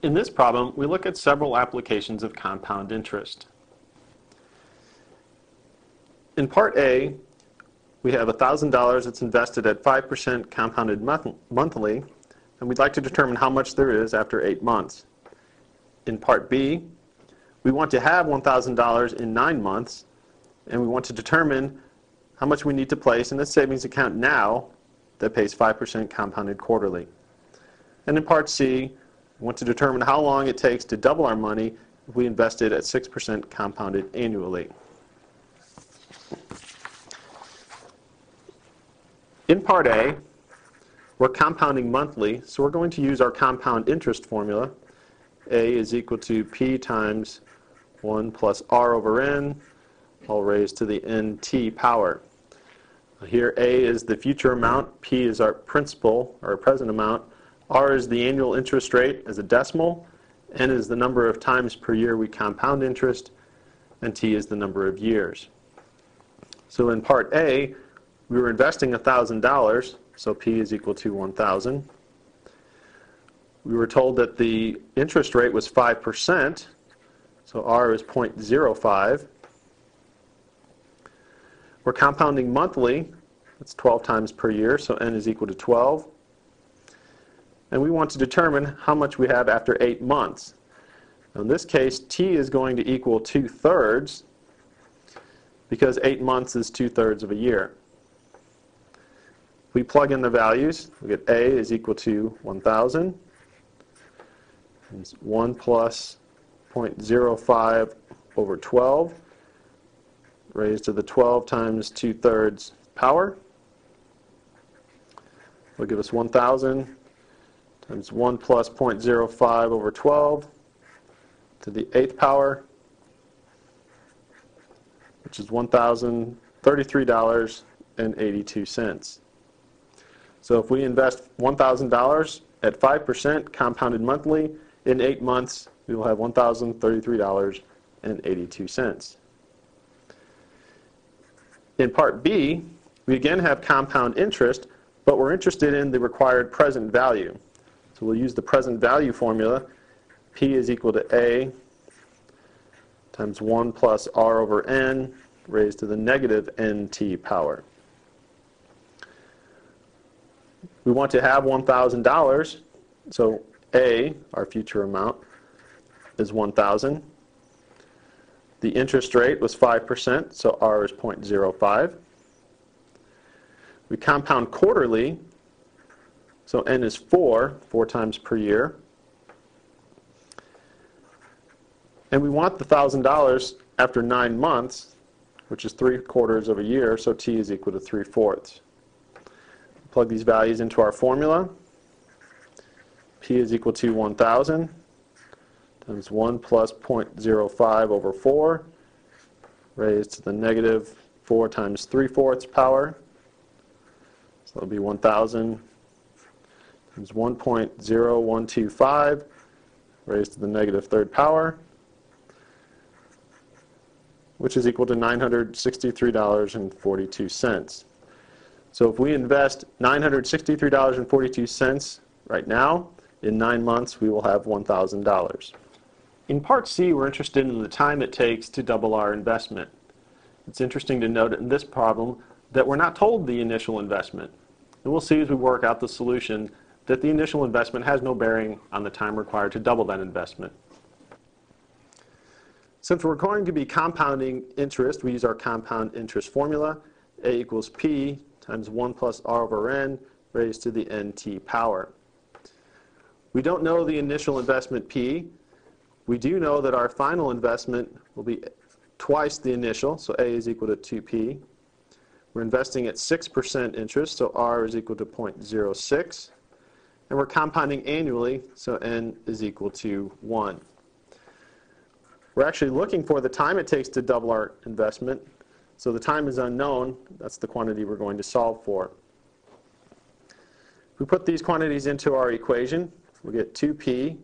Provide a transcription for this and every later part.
In this problem, we look at several applications of compound interest. In Part A, we have $1,000 that's invested at 5% compounded monthly, and we'd like to determine how much there is after 8 months. In Part B, we want to have $1,000 in 9 months, and we want to determine how much we need to place in a savings account now that pays 5% compounded quarterly. And in Part C, we want to determine how long it takes to double our money if we invest it at 6% compounded annually. In Part A, we're compounding monthly, so we're going to use our compound interest formula. A is equal to P times 1 plus R over N, all raised to the NT power. Here A is the future amount, P is our principal, or present amount, R is the annual interest rate as a decimal, N is the number of times per year we compound interest, and T is the number of years. So in Part A, we were investing $1,000, so P is equal to 1,000. We were told that the interest rate was 5%, so R is 0.05. We're compounding monthly, that's 12 times per year, so N is equal to 12. And we want to determine how much we have after 8 months. Now in this case, T is going to equal 2/3, because 8 months is 2/3 of a year. We plug in the values, we get A is equal to 1,000. It's 1 plus 0.05 over 12, raised to the 12 times 2/3 power. Will give us 1,000 times 1 plus 0.05 over 12 to the 8th power, which is $1,033.82. So if we invest $1,000 at 5% compounded monthly, in 8 months we will have $1,033.82. In Part B, we again have compound interest, but we're interested in the required present value. So we'll use the present value formula. P is equal to A times 1 plus R over N raised to the negative NT power. We want to have $1,000, so A, our future amount, is 1,000. The interest rate was 5%, so R is 0.05. We compound quarterly, so N is 4 times per year. And we want the $1,000 after 9 months, which is 3/4 of a year, so T is equal to 3/4. Plug these values into our formula. P is equal to 1,000 times 1 plus 0.05 over 4 raised to the negative 4 times 3/4 power. So that'll be 1,000 times 1.0125 raised to the negative 3rd power, which is equal to $963.42. So if we invest $963.42 right now, in 9 months we will have $1,000. In Part C, we're interested in the time it takes to double our investment. It's interesting to note in this problem that we're not told the initial investment. And we'll see as we work out the solution that the initial investment has no bearing on the time required to double that investment. Since we're going to be compounding interest, we use our compound interest formula. A equals P times 1 plus R over N raised to the NT power. We don't know the initial investment P. We do know that our final investment will be twice the initial, so A is equal to 2P. We're investing at 6% interest, so R is equal to 0.06. And we're compounding annually, so N is equal to 1. We're actually looking for the time it takes to double our investment. So the time is unknown. That's the quantity we're going to solve for. If we put these quantities into our equation, we'll get 2P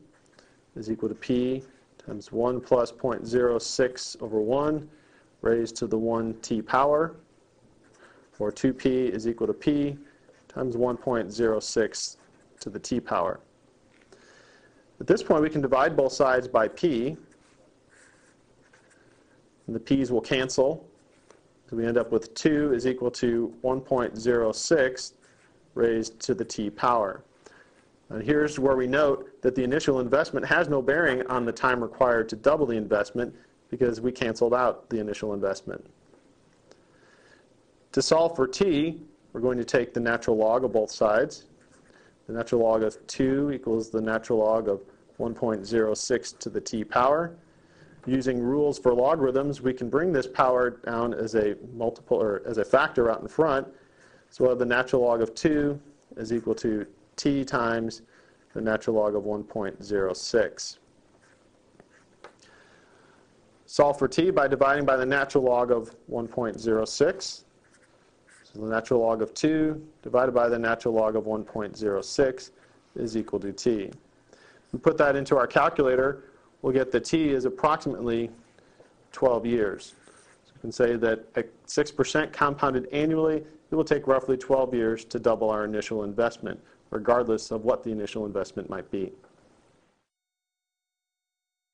is equal to P times 1 plus 0.06 over 1 raised to the 1T power, or 2P is equal to P times 1.06 to the T power. At this point, we can divide both sides by p, and the p's will cancel. So we end up with 2 is equal to 1.06 raised to the t power. And here's where we note that the initial investment has no bearing on the time required to double the investment because we canceled out the initial investment. To solve for t, we're going to take the natural log of both sides. The natural log of 2 equals the natural log of 1.06 to the t power. Using rules for logarithms, we can bring this power down as a multiple or as a factor out in front. So we'll have the natural log of 2 is equal to t times the natural log of 1.06. Solve for t by dividing by the natural log of 1.06. So the natural log of 2 divided by the natural log of 1.06 is equal to t. If we put that into our calculator, we'll get that t is approximately 12 years. So we can say that at 6% compounded annually, it will take roughly 12 years to double our initial investment, regardless of what the initial investment might be.